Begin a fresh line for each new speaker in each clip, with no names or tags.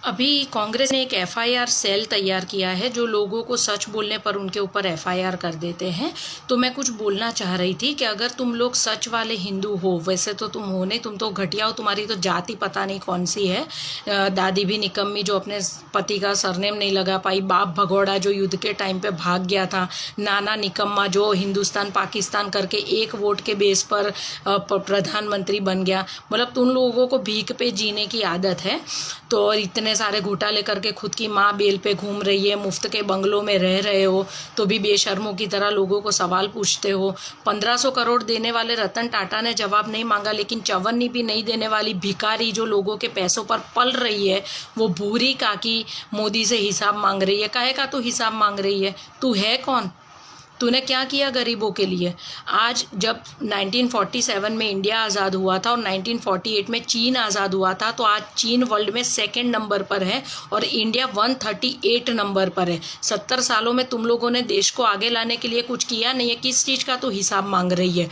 अभी कांग्रेस ने एक एफआईआर सेल तैयार किया है जो लोगों को सच बोलने पर उनके ऊपर एफआईआर कर देते हैं। तो मैं कुछ बोलना चाह रही थी कि अगर तुम लोग सच वाले हिंदू हो, वैसे तो तुम हो नहीं, तुम तो घटिया हो, तुम्हारी तो जाति पता नहीं कौन सी है। दादी भी निकम्मी जो अपने पति का सरनेम नहीं लगा पाई, बाप भगौड़ा जो युद्ध के टाइम पे भाग गया था, नाना निकम्मा जो हिंदुस्तान पाकिस्तान करके एक वोट के बेस पर प्रधानमंत्री बन गया। मतलब तुम लोगों को भीख पे जीने की आदत है। तो और इतने सारे घोटाले करके खुद की माँ बेल पे घूम रही है, मुफ्त के बंगलों में रह रहे हो, तो भी बेशर्मों की तरह लोगों को सवाल पूछते हो। 1500 करोड़ देने वाले रतन टाटा ने जवाब नहीं मांगा, लेकिन चवन्नी भी नहीं देने वाली भिखारी जो लोगों के पैसों पर पल रही है, वो भूरी काकी मोदी से हिसाब मांग रही है। काहे का तू हिसाब मांग रही है? तू है कौन? तूने क्या किया गरीबों के लिए? आज जब 1947 में इंडिया आज़ाद हुआ था और 1948 में चीन आज़ाद हुआ था, तो आज चीन वर्ल्ड में 2nd नंबर पर है और इंडिया 138 नंबर पर है। 70 सालों में तुम लोगों ने देश को आगे लाने के लिए कुछ किया नहीं है। किस चीज़ का तू हिसाब मांग रही है?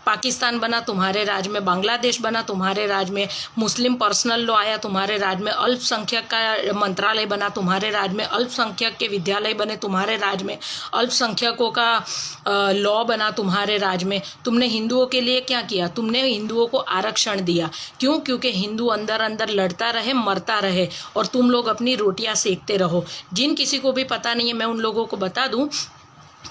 पाकिस्तान बना तुम्हारे राज में, बांग्लादेश बना तुम्हारे राज में, मुस्लिम पर्सनल लॉ आया तुम्हारे राज में, अल्पसंख्यक का मंत्रालय बना तुम्हारे राज में, अल्पसंख्यक के विद्यालय बने तुम्हारे राज में, अल्पसंख्यकों का लॉ बना तुम्हारे राज में। तुमने हिंदुओं के लिए क्या किया? तुमने हिंदुओं को आरक्षण दिया। क्यों? क्योंकि हिंदू अंदर अंदर लड़ता रहे, मरता रहे और तुम लोग अपनी रोटियां सेकते रहो। जिन किसी को भी पता नहीं है, मैं उन लोगों को बता दूं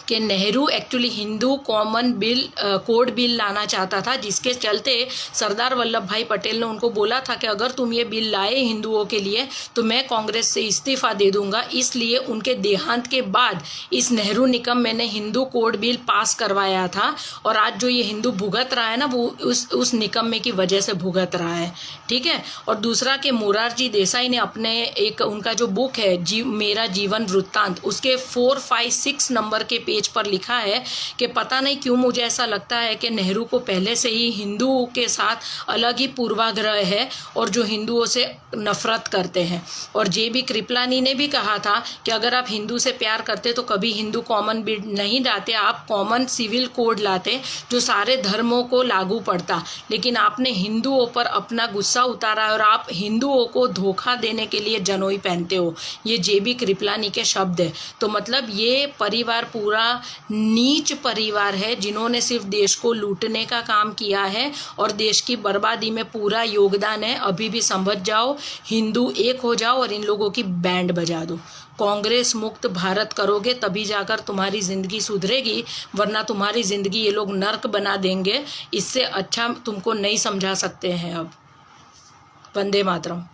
कि Nehru actually Hindu common bill code bill लाना चाहता था, जिसके चलते सरदार वल्लभ भाई पटेल ने उनको बोला था कि अगर तुम ये बिल लाए हिंदुओं के लिए तो मैं कांग्रेस से इस्तीफा दे दूंगा। इसलिए उनके देहांत के बाद इस नेहरू निकम्मे ने हिंदू कोड बिल पास करवाया था और आज जो ये हिंदू भुगत रहा है ना, वो उस निकम्मे की वजह से भुगत रहा है। ठीक है। और दूसरा कि मोरारजी देसाई ने अपने एक उनका जो बुक है मेरा जीवन वृत्तांत, उसके 4, 5, 6 नंबर के पेज पर लिखा है कि पता नहीं क्यों मुझे ऐसा लगता है कि नेहरू को पहले से ही हिंदुओं के साथ अलग ही पूर्वाग्रह है और जो हिंदुओं से नफरत करते हैं। और जेबी कृपलानी ने भी कहा था कि अगर आप हिंदू से प्यार करते तो कभी हिंदू कॉमन बिल नहीं लाते, आप कॉमन सिविल कोड लाते जो सारे धर्मों को लागू पड़ता। लेकिन आपने हिंदुओं पर अपना गुस्सा उतारा और आप हिंदुओं को धोखा देने के लिए जनोई पहनते हो। ये जेबी कृपलानी के शब्द है। तो मतलब ये परिवार पूरा नीच परिवार है जिन्होंने सिर्फ देश को लूटने का काम किया है और देश की बर्बादी में पूरा योगदान है। अभी भी समझ जाओ, हिंदू एक हो जाओ और इन लोगों की बैंड बजा दो। कांग्रेस मुक्त भारत करोगे तभी जाकर तुम्हारी ज़िंदगी सुधरेगी, वरना तुम्हारी ज़िंदगी ये लोग नर्क बना देंगे। इससे अच्छा तुमको नहीं समझा सकते हैं अब। वंदे मातरम।